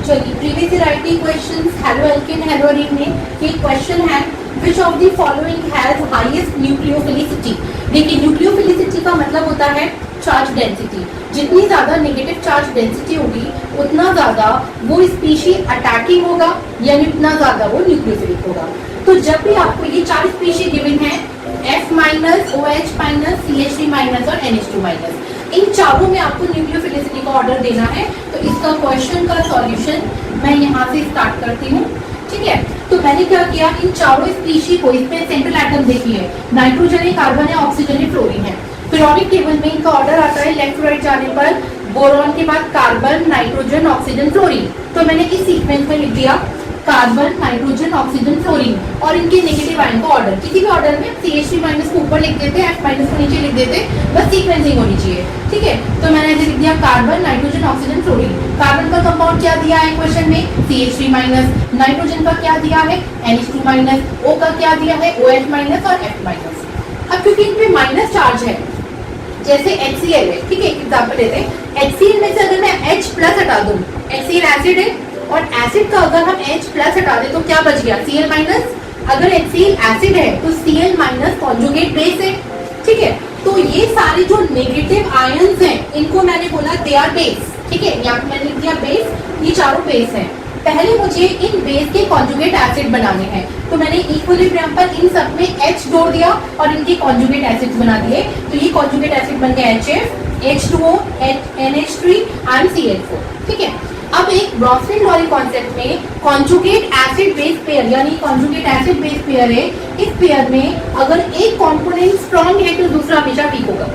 चलिए previous writing questions halo alkane hello Areen में ये क्वेश्चन है which of the following has highest nucleophilicity. देखिए न्यूक्लियोफिलिसिटी का मतलब होता है चार्ज डेंसिटी। जितनी ज्यादा नेगेटिव चार्ज डेंसिटी होगी उतना ज्यादा वो स्पीशीज अटैकिंग होगा यानी उतना ज्यादा वो न्यूक्लियोफिलिक होगा। तो जब भी आपको ये 4 स्पीशीज गिवन है F minus OH minus CH3 minus और NH2 माइनस, इन चारों में आपको न्यूक्लियोफिलिसिटी का ऑर्डर देना है। तो इसका क्वेश्चन का सॉल्यूशन मैं यहाँ से स्टार्ट करती हूँ। ठीक है, तो मैंने क्या किया, इन चारों स्पीशीज को, इसमें सेंट्रल एटम देखिए नाइट्रोजन है, कार्बन है, ऑक्सीजन है, फ्लोरीन है। पीरियोडिक टेबल में इनका ऑर्डर आता है लेफ्ट टू राइट जाने पर, बोरॉन के बाद कार्बन, नाइट्रोजन, ऑक्सीजन, फ्लोरीन। तो मैंने इस सीक्वेंस में लिख दिया कार्बन, नाइट्रोजन, ऑक्सीजन, फ्लोरीन और इनके नेगेटिव आयन का ऑर्डर। किसी भी ऑर्डर में CH3 माइनस को ऊपर लिख देते, F माइनस को नीचे लिख देते, बस सीक्वेंसिंग होनी चाहिए। ठीक है, तो मैंने ऐसे लिख दिया carbon, nitrogen, oxygen, fluorine. Carbon का कंपाउंड क्या दिया है क्वेश्चन में, CH3 माइनस। नाइट्रोजन का क्या दिया है, NH2 माइनस। O का क्या दिया है, OH माइनस और F माइनस। अब क्योंकि इन पे माइनस चार्ज है, जैसे HCl है, ठीक है, एक एग्जांपल लेते हैं। HCl में से अगर मैं H प्लस हटा दूं, HCl एसिड है और एसिड का अगर हम H प्लस हटा दें तो क्या बच गया, Cl माइनस। अगर HCl एसिड है तो Cl माइनस कॉन्जुगेट बेस है। ठीक है, तो ये सारे जो नेगेटिव आयंस हैं इनको मैंने बोला दे आर बेस। ठीक है, यहाँ पे मैंने लिख दिया बेस, ये चारों बेस हैं। पहले मुझे इन बेस के कॉन्जुगेट एसिड बनाने हैं, तो मैंने इक्विलिब्रियम पर इन सब में H जोड़ दिया और इनके कॉन्जुगेट एसिड्स बना दिए। तो ये कॉन्जुगेट एसिड बन गया HF, H2O, NH3 and CH4। ठीक है, अब एक ब्रॉन्सन लॉरी कॉन्सेप्ट में कॉन्जुगेट एसिड बेस पेयर यानी कॉन्जुगेट एसिड बेस पेयर है, इस पेयर में अगर एक कंपोनेंट स्ट्रांग है तो दूसरा हमेशा वीक होगा।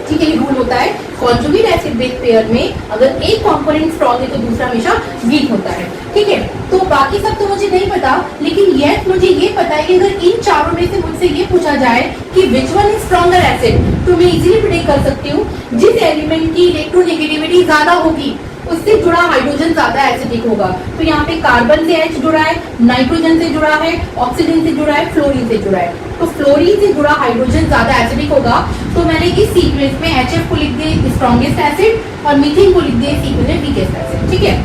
ठीक है, ये रूल होता है कॉन्जुगेट एसिड बेस पेयर में अगर एक कंपोनेंट स्ट्रांग है तो दूसरा हमेशा वीक होता है। ठीक है, तो बाकी सब तो मुझे नहीं पता, लेकिन यस मुझे ये पता है कि अगर इन चारों में से मुझसे ये पूछा जाए कि which one is stronger acid, तो मैं इजीली प्रेडिक्ट कर सकती हूँ जिस एलिमेंट की इलेक्ट्रोनेगेटिविटी ज्यादा होगी उससे जुड़ा हाइड्रोजन ज्यादा एसिडिक होगा। तो यहाँ पे कार्बन से H जुड़ा है, नाइट्रोजन से जुड़ा है, ऑक्सीजन से जुड़ा है, फ्लोरीन से जुड़ा है। तो फ्लोरीन से जुड़ा हाइड्रोजन ज्यादा एसिडिक होगा। तो मैंने इस सीक्वेंस में HF को लिख दिया स्ट्रॉन्गेस्ट एसिड और मीथेन को लिख दिया सीक्वेंस में वीकेस्ट एसिड। ठीक है,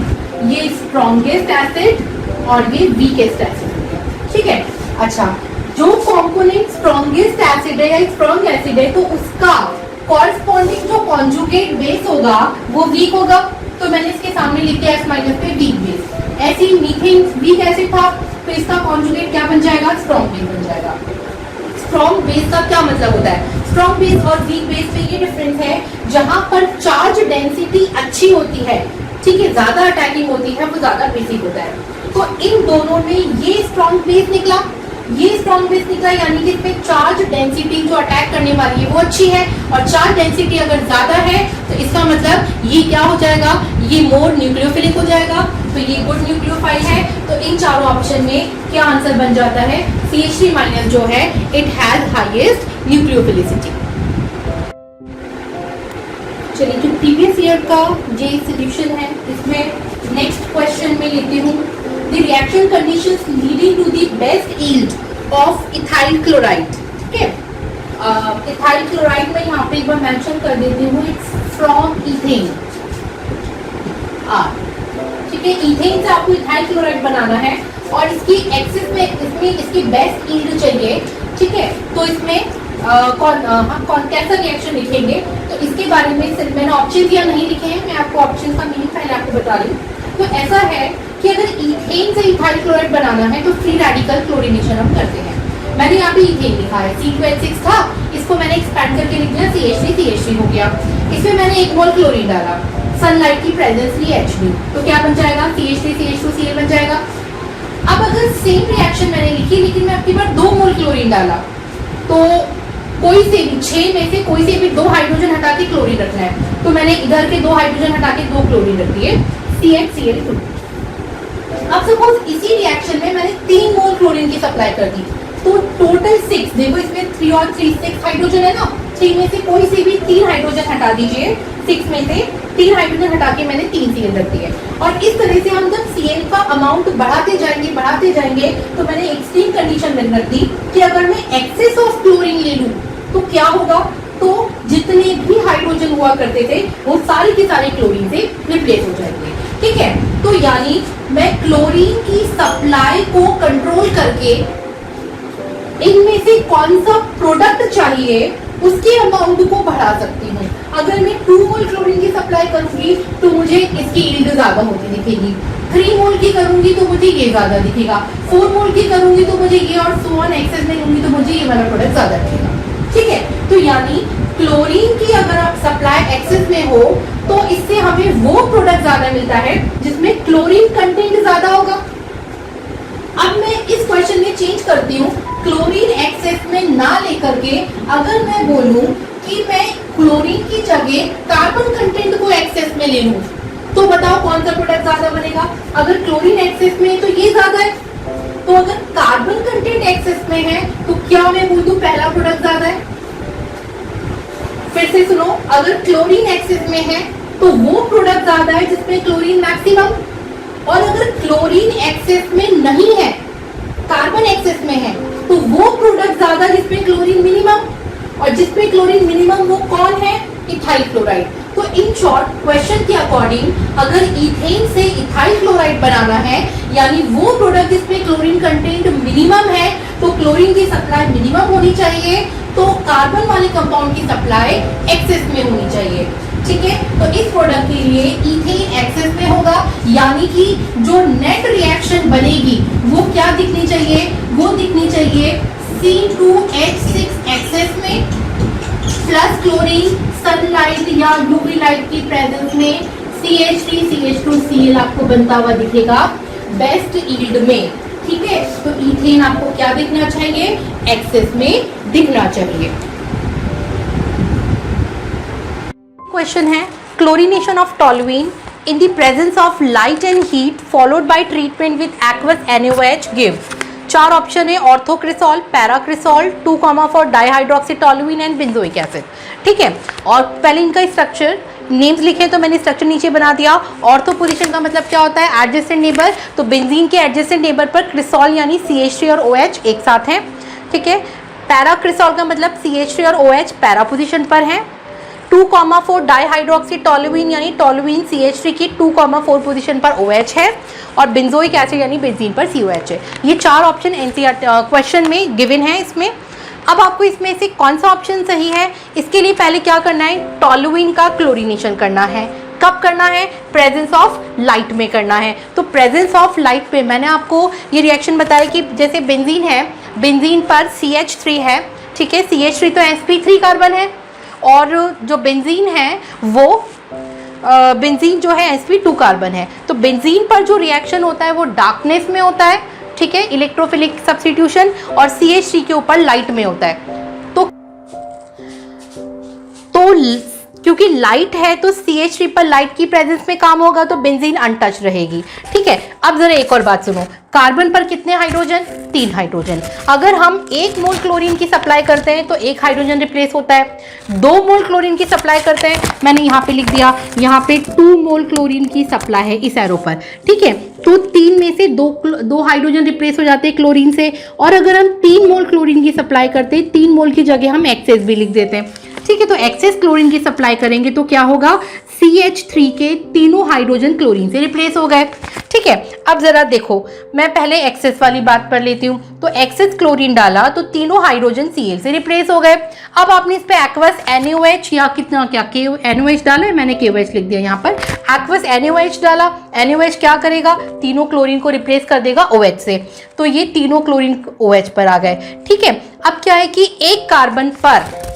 ये स्ट्रॉन्गेस्ट एसिड और ये वीकेस्ट एसिड। ठीक है, अच्छा, जो कॉम्पोनेंट स्ट्रॉन्गेस्ट एसिड है या स्ट्रॉन्ग एसिड है तो उसका कॉरस्पॉन्डिंग जो कॉन्जुगेट बेस होगा वो वीक होगा। तो मैंने इसके सामने लिख दिया F माइनस पे वीक बेस। ऐसे ही मीथेन वीक एसिड था तो इसका कॉन्जुगेट क्या बन जाएगा, स्ट्रॉन्ग बेस बन जाएगा। स्ट्रॉन्ग बेस का क्या मतलब होता है, स्ट्रॉन्ग बेस और वीक बेस में ये डिफरेंस है, जहां पर चार्ज डेंसिटी अच्छी होती है, ठीक है, ज्यादा अटैकिंग होती है, वो ज्यादा बेसिक होता है। तो इन दोनों में ये स्ट्रॉन्ग बेस निकला, ये स्ट्रॉन्ग बेस निकला, यानी कि इसमें चार्ज डेंसिटी जो अटैक करने वाली है वो अच्छी है, और चार्ज डेंसिटी अगर ज्यादा है तो इसका मतलब ये क्या हो जाएगा, ये मोर न्यूक्लियोफिलिक हो जाएगा। तो ये गुड न्यूक्लियोफाइल है। तो इन चारों ऑप्शन में क्या आंसर बन जाता है, CH3 माइनस जो है इट हैज हाईएस्ट न्यूक्लियोफिलिसिटी। चलिए, जो प्रीवियस ईयर का ये सॉल्यूशन है इसमें नेक्स्ट क्वेश्चन में लेती हूँ, the reaction conditions leading to the best yield of ethyl chloride। ठीक है, ethyl chloride में यहाँ पे एक बार मेंशन कर देती हूँ, it's from ethane। ठीक है, ईथेन से आपको इथाइल क्लोराइड बनाना है और इसकी एक्सिस में इसमें इसकी बेस्ट यील्ड चाहिए। ठीक है, तो इसमें हम कौन कैसा रिएक्शन लिखेंगे, तो इसके बारे में सिर्फ मैंने ऑप्शन या नहीं लिखे हैं, मैं आपको ऑप्शन का मीनिंग पहले आपको बता रही हूँ। तो ऐसा है कि अगर ईथेन से इथाइल क्लोराइड बनाना है तो फ्री रेडिकल क्लोरीनेशन हम करते हैं। मैंने यहाँ पे ईथेन लिखा है, C2H6 था, इसको मैंने एक्सपैंड करके लिख दिया CH3 हो गया। इसमें मैंने 1 मोल क्लोरीन डाला, सनलाइट की प्रेजेंस ली H2, तो क्या बन जाएगा, CH3CH2Cl बन जाएगा। अब अगर सेम रिएक्शन मैंने लिखी लेकिन मैं आपकी बार 2 मोल क्लोरीन डाला, तो कोई से भी 6 में से कोई से भी 2 हाइड्रोजन हटा के क्लोरीन रखना है। तो मैंने इधर के 2 हाइड्रोजन हटा के 2 क्लोरीन रख दिए, CHCl2। अब सपोज इसी रिएक्शन में मैंने 3 मोल क्लोरीन की सप्लाई कर दी, तो टोटल 6, देखो इसमें 3 और 3 6 हाइड्रोजन है ना, 3 में से कोई से भी 3 हाइड्रोजन हटा दीजिए, 6 में से 3 हाइड्रोजन हटा के मैंने 3 Cl रख दिए। और इस तरह से हम जब Cl का अमाउंट बढ़ाते जाएंगे तो मैंने एक्सट्रीम कंडीशन में रख दी कि अगर मैं एक्सेस ऑफ क्लोरीन ले लूं तो क्या होगा, तो जितने भी हाइड्रोजन हुआ करते थे वो सारे के सारे क्लोरीन से रिप्लेस हो जाएंगे। ठीक है, तो यानी मैं क्लोरीन की सप्लाई को कंट्रोल करके इनमें से कौन सा प्रोडक्ट चाहिए उसके अमाउंट को बढ़ा सकती हूँ। अगर मैं 2 मोल क्लोरीन की सप्लाई करूंगी तो मुझे इसकी यील्ड ज्यादा होती दिखेगी, 3 मोल की करूंगी तो मुझे ये ज्यादा दिखेगा, 4 मोल की करूंगी तो मुझे ये, और सो ऑन एक्सेस में लूंगी तो मुझे ये वाला प्रोडक्ट ज्यादा दिखेगा। ठीक है, तो यानी क्लोरीन की अगर आप सप्लाई एक्सेस में हो तो इससे हमें वो प्रोडक्ट ज्यादा मिलता है जिसमें क्लोरीन कंटेंट ज्यादा होगा। अब मैं इस क्वेश्चन में चेंज करती हूँ, क्लोरीन एक्सेस में ना लेकर के अगर मैं बोलूं कि मैं क्लोरीन की जगह कार्बन कंटेंट को एक्सेस में ले लूं, तो बताओ कौन सा प्रोडक्ट ज्यादा बनेगा। अगर क्लोरीन एक्सेस में है तो ये ज्यादा है, तो अगर कार्बन कंटेंट एक्सेस में है तो क्या मैं बोल दूं पहला प्रोडक्ट ज्यादा है। फिर से सुनो, अगर क्लोरीन एक्सेस में है तो वो प्रोडक्ट ज्यादा है जिसमें क्लोरीन मैक्सिमम, और अगर क्लोरीन एक्सेस में नहीं है, कार्बन एक्सेस में है, तो वो प्रोडक्ट ज्यादा जिसमें क्लोरीन मिनिमम, और जिसमें क्लोरीन मिनिमम वो कौन है, इथाइल क्लोराइड। तो इन शॉर्ट क्वेश्चन के अकॉर्डिंग अगर इथेन से इथाइल क्लोराइड बनाना है, यानी वो प्रोडक्ट जिसमें क्लोरीन कंटेंट मिनिमम है, तो क्लोरीन की सप्लाई मिनिमम होनी चाहिए, तो कार्बन वाले कंपाउंड की सप्लाई एक्सेस में होनी चाहिए। ठीक है, तो इस प्रोडक्ट के लिए इथेन एक्सेस में होगा, यानी कि जो नेट रिएक्शन बनेगी वो क्या दिखनी चाहिए, वो दिखनी चाहिए C2H6 एक्सेस में प्लस क्लोरीन सनलाइट या यूवी लाइट की प्रेजेंस में CH3CH2Cl आपको बनता हुआ दिखेगा बेस्ट यील्ड में। ठीक है, तो इथेन आपको क्या दिखना चाहिए, एक्सेस में दिखना चाहिए। क्वेश्चन है, chlorination of toluene in the presence of light and heat followed by treatment with aqueous NaOH give. 4 option है, ऑर्थोक्रिसॉल, पैराक्रिसॉल, 2,4 डाइहाइड्रोक्सीटोलुइन एंड बेंजोइक एसिड। ठीक है, और पहले इनका स्ट्रक्चर नेम्स लिखे तो मैंने स्ट्रक्चर नीचे बना दिया। ऑर्थो पोजीशन का मतलब क्या होता है, एडजेसेंट नेबर, तो बेंजीन के एडजेसेंट नेबर पर क्रिसॉल यानी CH3 और OH एक साथ हैं। ठीक है, पैराक्रिसॉल का मतलब CH3 और OH पैरा पोजीशन पर हैं। 2,4 डाइहाइड्रोक्सीटोलुइन यानी टोलुइन CH3 की 2,4 पोजीशन पर OH है, और बेंजोइक एसिड यानी बेंजीन पर COH है। ये 4 ऑप्शन NCERT क्वेश्चन में गिवन है इसमें। अब आपको इसमें से कौन सा ऑप्शन सही है, इसके लिए पहले क्या करना है, टोलुइन का क्लोरीनेशन करना है। कब करना है, प्रेजेंस ऑफ लाइट में करना है। तो प्रेजेंस ऑफ लाइट पे मैंने आपको ये रिएक्शन बताया कि जैसे बेंजीन है, बेंजीन पर CH3 है। ठीक है, CH3 तो sp3 कार्बन है, और जो बेंजीन है वो बेंजीन जो है sp2 कार्बन है। तो बेंजीन पर जो रिएक्शन होता है वो डार्कनेस में होता है। ठीक है, इलेक्ट्रोफिलिक सब्स्टिट्यूशन, और CH3 के ऊपर लाइट में होता है। तो क्योंकि लाइट है तो CH3 पर लाइट की प्रेजेंस में काम होगा, तो बेंजीन अनटच रहेगी। ठीक है, अब जरा एक और बात सुनो, कार्बन पर कितने हाइड्रोजन, 3 हाइड्रोजन। अगर हम 1 मोल क्लोरीन की सप्लाई करते हैं तो 1 हाइड्रोजन रिप्लेस होता है। 2 मोल क्लोरीन की सप्लाई करते हैं, मैंने यहाँ पे लिख दिया, यहाँ पे 2 मोल क्लोरीन की सप्लाई है इस एरो पर। ठीक है, तो 3 में से 2 हाइड्रोजन रिप्लेस हो जाते हैं क्लोरीन से, और अगर हम 3 मोल क्लोरीन की सप्लाई करते हैं, 3 मोल की जगह हम एक्सेस भी लिख देते हैं। ठीक है, तो एक्सेस क्लोरीन की सप्लाई करेंगे तो क्या होगा, CH3 के तीनों हाइड्रोजन क्लोरीन से रिप्लेस हो गए। ठीक है, अब जरा देखो, मैं पहले एक्सेस वाली बात पर लेती हूँ। तो एक्सेस क्लोरीन डाला तो तीनों हाइड्रोजन Cl से रिप्लेस हो गए। अब आपने इस पे एक्वस NaOH या कितना क्या NaOH डाला है, मैंने KOH लिख दिया यहाँ पर। एक्वस NaOH डाला, NaOH क्या करेगा, तीनों क्लोरीन को रिप्लेस कर देगा OH से, तो ये तीनों क्लोरीन OH पर आ गए। ठीक है, अब क्या है कि एक कार्बन पर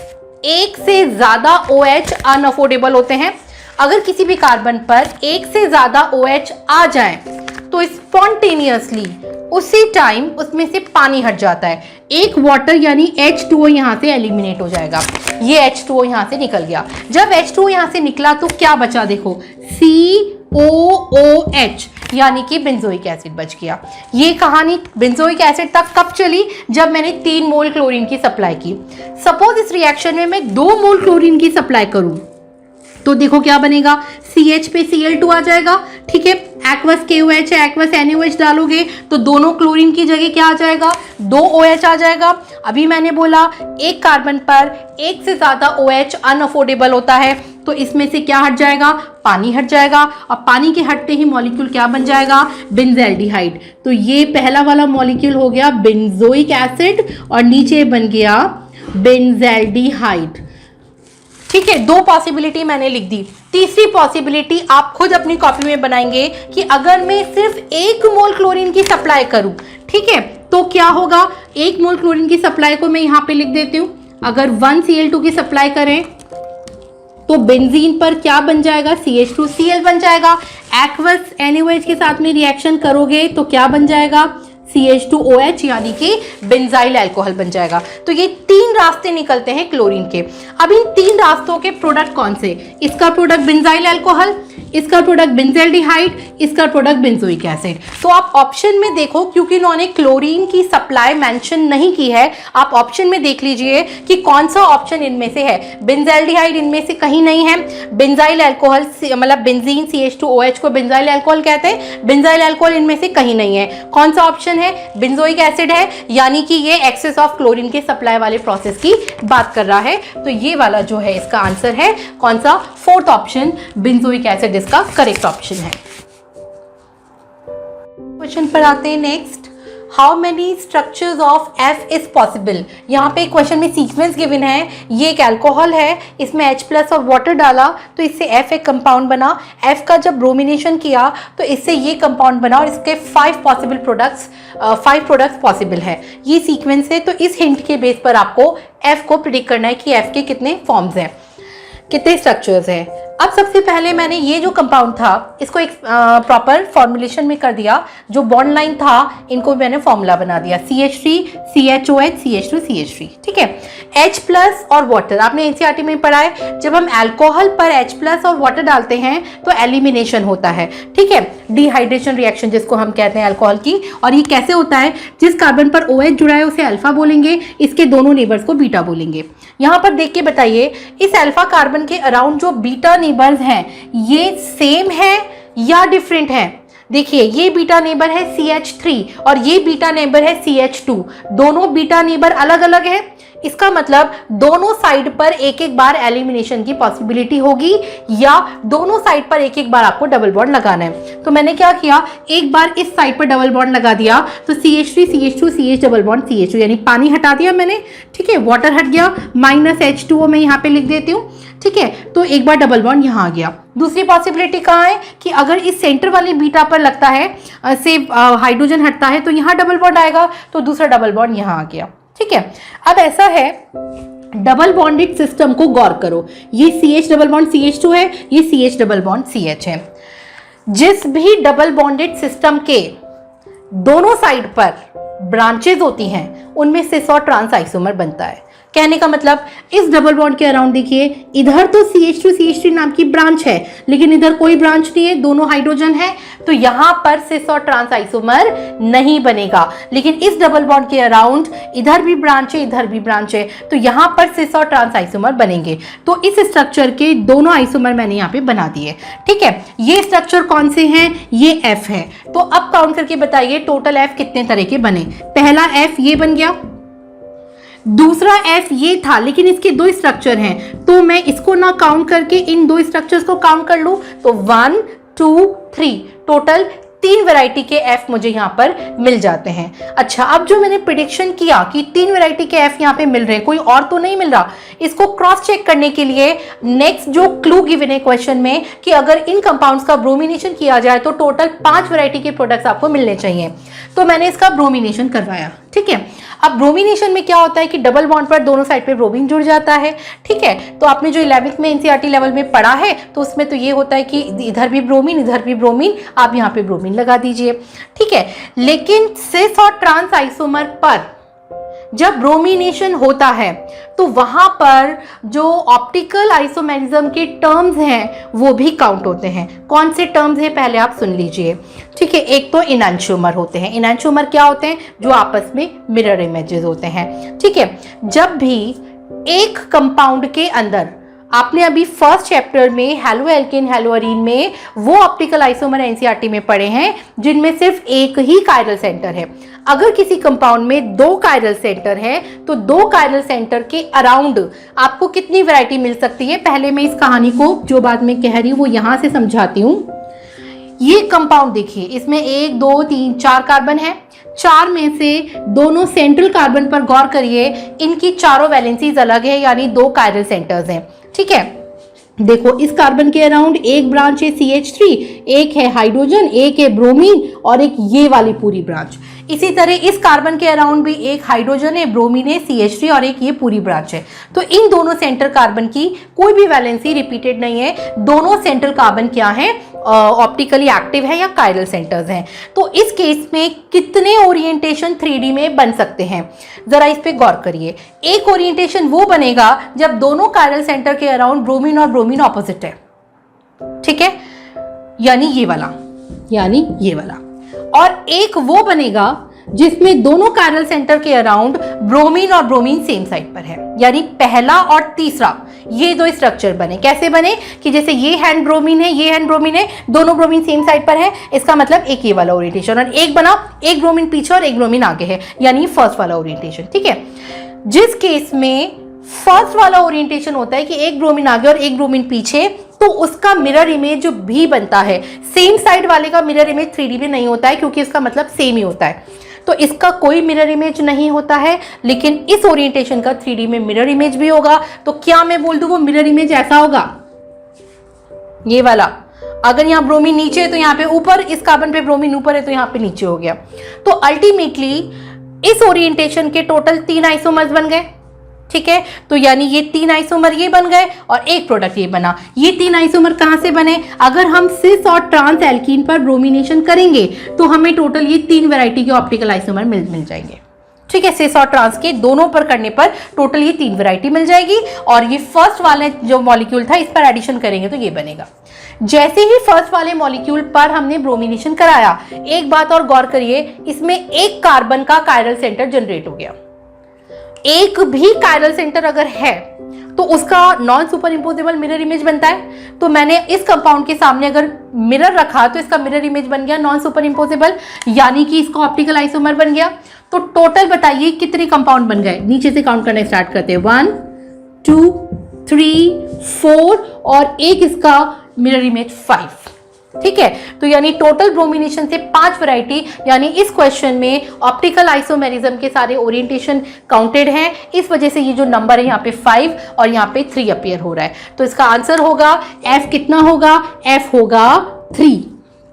एक से ज्यादा OH अनअफोर्डेबल होते हैं। अगर किसी भी कार्बन पर एक से ज्यादा OH आ जाए तो स्पॉन्टेनियसली उसी टाइम उसमें से पानी हट जाता है। एक वाटर यानी H2O यहाँ से एलिमिनेट हो जाएगा। ये H2O यहाँ से निकल गया। जब H2O यहाँ से निकला तो क्या बचा, देखो COOH यानी कि बेंजोइक एसिड बच गया। ये कहानी बेंजोइक एसिड तक कब चली, जब मैंने 3 मोल क्लोरीन की सप्लाई की। सपोज इस रिएक्शन में मैं 2 मोल क्लोरीन की सप्लाई करूं तो देखो क्या बनेगा, CH पे Cl2 आ जाएगा। ठीक है, एक्वस KOH है, एक्वस NaOH डालोगे तो दोनों क्लोरीन की जगह क्या आ जाएगा, 2 OH आ जाएगा। अभी मैंने बोला एक कार्बन पर एक से ज्यादा OH अनअफोर्डेबल होता है, तो इसमें से क्या हट जाएगा, पानी हट जाएगा, और पानी के हटते ही मॉलिक्यूल क्या बन जाएगा, बेंजल्डिहाइड। तो ये पहला वाला मॉलिक्यूल हो गया बेंजोइक एसिड और नीचे बन गया बेंजल्डिहाइड। ठीक है, दो पॉसिबिलिटी मैंने लिख दी। तीसरी पॉसिबिलिटी आप खुद अपनी कॉपी में बनाएंगे कि अगर मैं सिर्फ 1 मोल क्लोरीन की सप्लाई करूं, ठीक है, तो क्या होगा। 1 मोल क्लोरीन की सप्लाई को मैं यहां पे लिख देती हूं। अगर 1 Cl2 की सप्लाई करें तो बेंजीन पर क्या बन जाएगा, CH2Cl बन जाएगा। एक्वस NaOH के साथ में रिएक्शन करोगे तो क्या बन जाएगा, CH2OH यानी कि बेंजाइल अल्कोहल बन जाएगा। तो ये 3 रास्ते निकलते हैं क्लोरीन के। अब इन 3 रास्तों के प्रोडक्ट कौन से, इसका प्रोडक्ट बेंजाइल अल्कोहल, इसका प्रोडक्ट बेंजल्डिहाइड, इसका प्रोडक्ट बेंजोइक एसिड। तो आप ऑप्शन में देखो, क्योंकि इन्होंने क्लोरीन की सप्लाई मेंशन नहीं की है, आप ऑप्शन में देख लीजिए कि कौन सा ऑप्शन इनमें से है। बेंजल्डिहाइड इनमें से कहीं नहीं है। बेंजाइल अल्कोहल मतलब बेंजीन CH2OH को बेंजाइल अल्कोहल कहते हैं, बेंजाइल अल्कोहल इनमें से कहीं नहीं है। कौन सा ऑप्शन है, बेंजोइक एसिड है, यानी कि ये एक्सेस ऑफ क्लोरीन के सप्लाई वाले प्रोसेस की बात कर रहा है। तो ये वाला जो है इसका आंसर है कौन सा, 4th ऑप्शन बेंजोइक एसिड इसका करेक्ट ऑप्शन है। क्वेश्चन पर आते हैं next. How many structures of F is possible. यहाँ पे क्वेश्चन में सीक्वेंस गिवन है, ये एक अल्कोहल है, इसमें H+ और वाटर डाला तो इससे F एक कंपाउंड बना। F का जब ब्रोमिनेशन किया तो इससे ये कंपाउंड बना और इसके 5 प्रोडक्ट्स पॉसिबल है। ये सीक्वेंस है, तो इस हिंट के बेस पर आपको F को प्रिडिक्ट करना है कि F के कितने फॉर्म्स हैं, कितने स्ट्रक्चर्स हैं। अब सबसे पहले मैंने ये जो कंपाउंड था इसको एक प्रॉपर फॉर्मुलेशन में कर दिया। जो बॉन्ड लाइन था इनको मैंने फॉर्मूला बना दिया, CH3 CHOH CH2 CH3, ठीक है। H+ और वाटर आपने एनसीईआरटी में पढ़ा है, जब हम अल्कोहल पर H+ और वाटर डालते हैं तो एलिमिनेशन होता है, ठीक है, डिहाइड्रेशन रिएक्शन जिसको हम कहते हैं अल्कोहल की। और ये कैसे होता है, जिस कार्बन पर OH जुड़ा है उसे अल्फा बोलेंगे, इसके दोनों नेबर्स को बीटा बोलेंगे। यहाँ पर देख के बताइए, इस अल्फा कार्बन के अराउंड जो बीटा नेबर्स हैं ये सेम है या डिफरेंट है। देखिए ये बीटा नेबर है CH3 और ये बीटा नेबर है CH2, दोनों बीटा नेबर अलग अलग है। इसका मतलब दोनों साइड पर एक एक बार एलिमिनेशन की पॉसिबिलिटी होगी या दोनों साइड पर एक एक बार आपको डबल बॉन्ड लगाना है। तो मैंने क्या किया, एक बार इस साइड पर डबल बॉन्ड लगा दिया तो CH3 CH2 CH double bond CH2 यानी पानी हटा दिया मैंने, ठीक है, वाटर हट गया, -H2O मैं यहाँ पे लिख देती हूँ, ठीक है। तो एक बार डबल बॉन्ड यहाँ आ गया। दूसरी पॉसिबिलिटी कहाँ है कि अगर इस सेंटर वाली बीटा पर लगता है से हाइड्रोजन हटता है तो यहाँ डबल बॉन्ड आएगा, तो दूसरा डबल बॉन्ड यहाँ आ गया, ठीक है। अब ऐसा है, डबल बॉन्डेड सिस्टम को गौर करो, ये CH डबल बॉन्ड CH2 है, ये CH डबल बॉन्ड CH है। जिस भी डबल बॉन्डेड सिस्टम के दोनों साइड पर ब्रांचेज होती हैं उनमें सिस और ट्रांस आइसोमर बनता है। कहने का मतलब इस डबल बॉन्ड के अराउंड देखिए, इधर तो CH2 CH3 नाम की ब्रांच है लेकिन इधर कोई ब्रांच नहीं है, दोनों हाइड्रोजन है, तो यहां पर सिस और ट्रांस आइसोमर नहीं बनेगा। लेकिन इस डबल बॉन्ड के अराउंड इधर भी ब्रांच है, इधर भी ब्रांच है, तो यहां पर सिस और ट्रांस आइसोमर बनेंगे। तो इस स्ट्रक्चर के दोनों आइसोमर मैंने यहाँ पे बना दिए, ठीक है। ये स्ट्रक्चर कौन से हैं, ये F है। तो अब काउंट करके बताइए टोटल F कितने तरह के बने। पहला F ये बन गया, दूसरा F ये था लेकिन इसके 2 स्ट्रक्चर हैं, तो मैं इसको ना काउंट करके इन 2 स्ट्रक्चर्स को काउंट कर लूं तो 1 2 3 टोटल 3 वैरायटी के F मुझे यहाँ पर मिल जाते हैं। अच्छा, अब जो मैंने प्रिडिक्शन किया कि 3 वैरायटी के F यहाँ पे मिल रहे हैं, कोई और तो नहीं मिल रहा, इसको क्रॉस चेक करने के लिए नेक्स्ट जो क्लू गिवन है क्वेश्चन में कि अगर इन कंपाउंड्स का ब्रोमिनेशन किया जाए तो टोटल 5 वैरायटी के प्रोडक्ट्स आपको मिलने चाहिए, तो मैंने इसका ब्रोमिनेशन करवाया, ठीक है। अब ब्रोमिनेशन में क्या होता है कि डबल बॉन्ड पर दोनों साइड पे ब्रोमीन जुड़ जाता है, ठीक है। तो आपने जो 11th में एनसीईआरटी लेवल में पढ़ा है तो उसमें तो ये होता है कि इधर भी ब्रोमीन इधर भी ब्रोमीन, आप यहाँ पे ब्रोमीन लगा दीजिए, ठीक है। लेकिन सिस और ट्रांस आइसोमर पर जब ब्रोमिनेशन होता है तो वहां पर जो ऑप्टिकल आइसोमेरिज्म के टर्म्स हैं वो भी काउंट होते हैं। कौन से टर्म्स हैं पहले आप सुन लीजिए, ठीक है। एक तो इनैंशियोमर होते हैं। इनैंशियोमर क्या होते हैं, जो आपस में मिरर इमेजेस होते हैं, ठीक है। जब भी एक कंपाउंड के अंदर आपने अभी फर्स्ट चैप्टर में हेलो एल्केन हेलोअरीन में वो ऑप्टिकल आइसोमर एनसीईआरटी में पढ़े हैं जिनमें सिर्फ एक ही कायरल सेंटर है। अगर किसी कंपाउंड में 2 कायरल सेंटर है तो 2 कायरल सेंटर के अराउंड आपको कितनी वैरायटी मिल सकती है। पहले मैं इस कहानी को जो बात मैं कह रही हूं वो यहां से समझाती हूं। ये कंपाउंड देखिए, इसमें 1 2 3 4 कार्बन है। 4 में से दोनों सेंट्रल कार्बन पर गौर करिए, इनकी चारों वैलेंसीज अलग है, यानी 2 कायरल सेंटर्स हैं। ठीक है, देखो इस कार्बन के अराउंड एक ब्रांच है CH3, एक है हाइड्रोजन, एक है ब्रोमीन और एक ये वाली पूरी ब्रांच। इसी तरह इस कार्बन के अराउंड भी एक हाइड्रोजन है, ब्रोमीन है, CH3 और एक ये पूरी ब्रांच है। तो इन दोनों सेंटर कार्बन की कोई भी वैलेंसी रिपीटेड नहीं है। दोनों सेंट्रल कार्बन क्या है, ऑप्टिकली एक्टिव है या कायरल सेंटर्स हैं। तो इस केस में कितने ओरिएंटेशन 3D में बन सकते हैं, जरा इस पे गौर करिए। एक ओरिएंटेशन वो बनेगा जब दोनों कायरल सेंटर के अराउंड ब्रोमीन और ब्रोमीन ऑपोजिट है। ठीक है, यानी ये वाला। और एक वो बनेगा जिसमें दोनों कायरल सेंटर के अराउंड ब्रोमीन और ब्रोमीन सेम साइड पर है, यानी पहला और तीसरा ये 2 स्ट्रक्चर बने। कैसे बने कि जैसे ये हैंड ब्रोमीन है, ये हैंड ब्रोमीन है, दोनों ब्रोमीन सेम साइड पर है, इसका मतलब एक ये वाला ओरिएंटेशन। और एक बना, एक ब्रोमीन पीछे और एक ब्रोमीन आगे है, यानी फर्स्ट वाला ओरिएंटेशन। ठीक है, जिस केस में फर्स्ट वाला ओरिएंटेशन होता है कि एक ब्रोमीन आगे और एक ब्रोमीन पीछे, तो उसका मिरर इमेज जो भी बनता है, सेम साइड वाले का मिरर इमेज 3D में नहीं होता है, क्योंकि इसका मतलब सेम ही होता है। तो इसका कोई मिरर इमेज नहीं होता है, लेकिन इस ओरिएंटेशन का 3D में मिरर इमेज भी होगा। तो क्या मैं बोल दूं वो मिरर इमेज ऐसा होगा, ये वाला। अगर यहाँ ब्रोमीन नीचे है तो यहाँ पे ऊपर, इस कार्बन पे ब्रोमीन ऊपर है तो यहाँ पे नीचे हो गया। तो अल्टीमेटली इस ओरिएंटेशन के टोटल 3 आइसोमर्स बन गए। ठीक है, तो यानी ये 3 आइसोमर ये बन गए और एक प्रोडक्ट ये बना। ये 3 आइसोमर कहां से बने, अगर हम सिस और ट्रांस एल्कीन पर ब्रोमिनेशन करेंगे तो हमें टोटल ये 3 वैरायटी के ऑप्टिकल आइसोमर मिल जाएंगे। ठीक है, सिस और ट्रांस के दोनों पर करने पर टोटल ये 3 वैरायटी मिल जाएगी। और ये फर्स्ट वाला जो मॉलिक्यूल था इस पर एडिशन करेंगे तो ये बनेगा। जैसे ही फर्स्ट वाले मॉलिक्यूल पर हमने ब्रोमिनेशन कराया, एक बात और गौर करिए, इसमें एक कार्बन का कायरल सेंटर जनरेट हो गया। एक भी कायरल सेंटर अगर है तो उसका नॉन सुपर इंपोजेबल मिरर इमेज बनता है। तो मैंने इस कंपाउंड के सामने अगर मिरर रखा तो इसका मिरर इमेज बन गया नॉन सुपर इंपोजेबल, यानी कि इसका ऑप्टिकल आइसोमर बन गया। तो टोटल बताइए कितने कंपाउंड बन गए, नीचे से काउंट करना स्टार्ट करते हैं। 1 2 3 4 और एक इसका मिरर इमेज 5। ठीक है, तो यानी टोटल ब्रोमिनेशन से 5 वैरायटी, यानी इस क्वेश्चन में ऑप्टिकल आइसोमेरिज्म के सारे ओरिएंटेशन काउंटेड हैं। इस वजह से ये जो नंबर है यहाँ पे 5 और यहाँ पे 3 अपीयर हो रहा है। तो इसका आंसर होगा F कितना होगा, F होगा 3।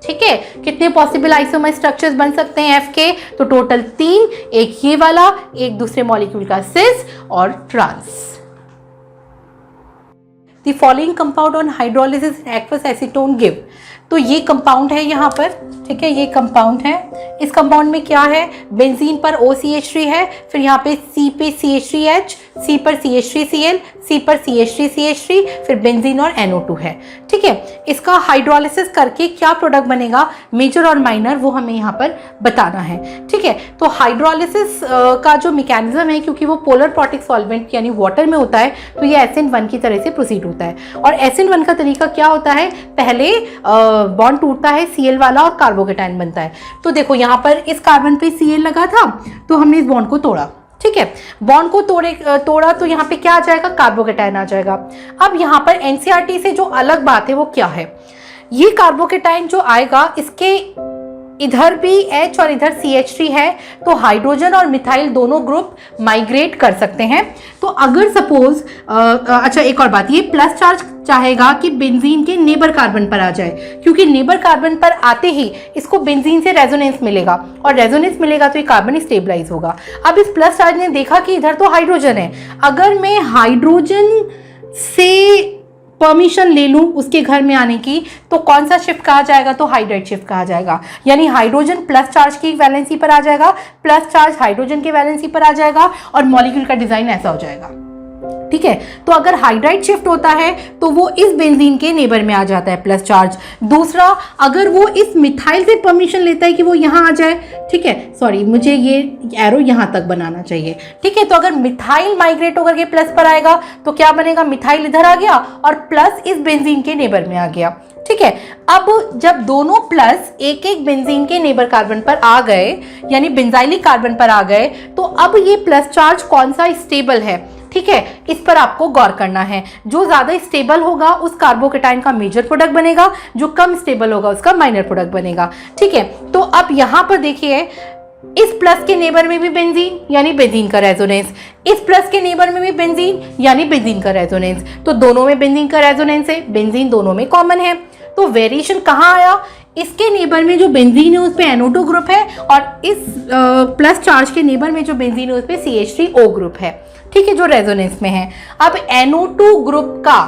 ठीक है, कितने पॉसिबल आइसोमर स्ट्रक्चर्स बन सकते हैं F के, तो टोटल 3, एक ये वाला, एक दूसरे मॉलिक्यूल का सिस और trans. The following compound on hydrolysis aqueous acetone give। तो ये कंपाउंड है यहाँ पर। ठीक है, ये कंपाउंड है। इस कंपाउंड में क्या है, बेंजीन पर OCH3 है, फिर यहाँ पे C पे CH3H, C पर CH3Cl, C पर CH3CH3, फिर बेंजीन और NO2 है। ठीक है, इसका हाइड्रोलिसिस करके क्या प्रोडक्ट बनेगा, मेजर और माइनर, वो हमें यहाँ पर बताना है। ठीक है, तो हाइड्रोलिसिस का जो मैकेनिज्म है, क्योंकि वो पोलर प्रोटिक सॉल्वेंट यानी वाटर में होता है, तो ये SN1 की तरह से प्रोसीड होता है। और SN1 का तरीका क्या होता है, पहले बॉन्ड टूटता है Cl वाला और कार्बोकेटायन बनता है। तो देखो यहाँ पर इस कार्बन पे Cl लगा था तो हमने इस बॉन्ड को तोड़ा। ठीक है, बॉन्ड को तोड़ा तो यहाँ पे क्या आ जाएगा, कार्बोकेटायन आ जाएगा। अब यहाँ पर एनसीईआरटी से जो अलग बात है वो क्या है, ये कार्बोकेटायन जो आएगा इसके इधर भी H और इधर CH3 है, तो हाइड्रोजन और मिथाइल दोनों ग्रुप माइग्रेट कर सकते हैं। तो अगर सपोज अच्छा एक और बात, ये प्लस चार्ज चाहेगा कि बेंजीन के नेबर कार्बन पर आ जाए, क्योंकि नेबर कार्बन पर आते ही इसको बेंजीन से रेजोनेंस मिलेगा और रेजोनेंस मिलेगा तो ये कार्बन स्टेबलाइज होगा। अब इस प्लस चार्ज ने देखा कि इधर तो हाइड्रोजन है, अगर मैं हाइड्रोजन से परमिशन ले लूं उसके घर में आने की, तो कौन सा शिफ्ट कहा जाएगा, तो हाइड्राइड शिफ्ट कहा जाएगा। यानी हाइड्रोजन प्लस चार्ज की वैलेंसी पर आ जाएगा, प्लस चार्ज हाइड्रोजन के वैलेंसी पर आ जाएगा और मॉलिक्यूल का डिजाइन ऐसा हो जाएगा। ठीक है। तो अगर हाइड्राइड शिफ्ट होता है तो वो इस बेंजीन के नेबर में आ जाता है प्लस चार्ज। दूसरा, अगर वो इस मिथाइल से परमिशन लेता है कि वो यहाँ आ जाए, ठीक है, सॉरी मुझे ये एरो यहाँ तक बनाना चाहिए, ठीक है। तो अगर मिथाइल माइग्रेट होकर के प्लस पर आएगा तो क्या बनेगा, मिथाइल इधर आ गया और प्लस इस बेंजीन के नेबर में आ गया, ठीक है। अब जब दोनों प्लस एक एक बेंजीन के नेबर कार्बन पर आ गए, यानी बेंजाइलिक कार्बन पर आ गए, तो अब ये प्लस चार्ज कौन सा स्टेबल है, ठीक है, इस पर आपको गौर करना है। जो ज्यादा स्टेबल होगा उस कार्बोकेटाइन का मेजर प्रोडक्ट बनेगा, जो कम स्टेबल होगा उसका माइनर प्रोडक्ट बनेगा, ठीक है। तो अब यहां पर देखिए, इस प्लस के नेबर में भी बेंजीन यानी बेंजीन का रेजोनेंस, इस प्लस के नेबर में भी बेंजीन यानी बेंजीन का रेजोनेंस, तो दोनों में बेंजीन का रेजोनेंस है, बेंजीन दोनों में कॉमन है। तो वेरिएशन कहाँ आया, इसके नेबर में जो बेंजीन है उस पे NO2 ग्रुप है और इस प्लस चार्ज के नेबर में जो बेंजीन है उस पे CH3O ग्रुप है, ठीक है, जो रेजोनेंस में है। अब NO2 ग्रुप का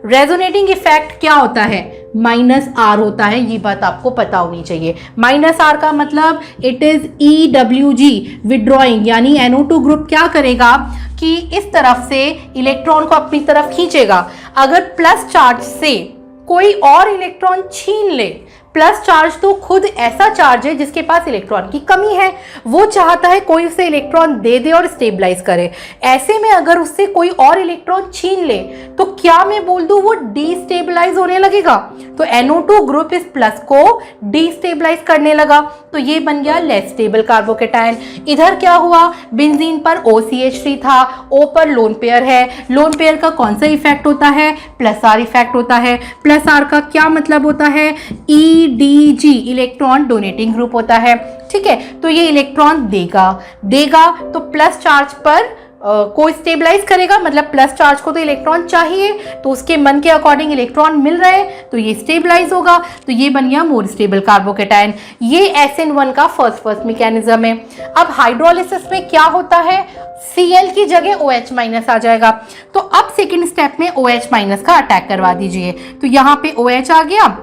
रेजोनेटिंग इफेक्ट क्या होता है, -R होता है, ये बात आपको पता होनी चाहिए। -R का मतलब इट इज EWG विड्रॉइंग, यानी NO2 ग्रुप क्या करेगा कि इस तरफ से इलेक्ट्रॉन को अपनी तरफ खींचेगा। अगर प्लस चार्ज से कोई और इलेक्ट्रॉन छीन ले, प्लस चार्ज तो खुद ऐसा चार्ज है जिसके पास इलेक्ट्रॉन की कमी है, वो चाहता है कोई उसे इलेक्ट्रॉन दे दे और स्टेबलाइज करे। ऐसे में अगर उससे कोई और इलेक्ट्रॉन छीन ले तो क्या मैं बोल दूं, वो डिस्टेबलाइज होने लगेगा। तो NO2 ग्रुप इस प्लस को डिस्टेबलाइज करने लगा, तो ये बन गया लेस स्टेबल कार्बोकेटाइन। इधर क्या हुआ, बेंजीन पर OCH3 था, O पर लोन पेयर है, लोन पेयर का कौन सा इफेक्ट होता है, प्लस R इफेक्ट होता है। प्लस R का क्या मतलब होता है, EDG इलेक्ट्रॉन डोनेटिंग ग्रुप होता है, ठीक है। तो ये इलेक्ट्रॉन देगा तो प्लस चार्ज पर को स्टेबलाइज करेगा, मतलब प्लस चार्ज को तो इलेक्ट्रॉन चाहिए, तो उसके मन के अकॉर्डिंग इलेक्ट्रॉन मिल रहे हैं तो ये स्टेबलाइज होगा, तो ये बन गया मोर स्टेबल कार्बोकेटाइन। ये SN1 का फर्स्ट मैकेनिज्म है। अब हाइड्रोलिसिस में क्या होता है, Cl की जगह OH- आ जाएगा। तो अब सेकेंड स्टेप में OH- का अटैक करवा दीजिए, तो यहाँ पे OH आ गया,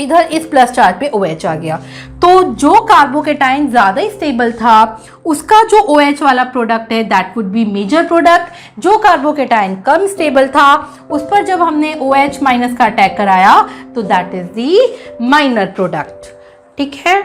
इधर इस प्लस चार्ज पे OH आ गया। तो जो कार्बोकेटाइन ज्यादा स्टेबल था उसका जो OH वाला प्रोडक्ट है that would be major product. जो कार्बोकेटाइन कम स्टेबल था उस पर जब हमने OH- का अटैक कराया तो that is the minor product, ठीक है।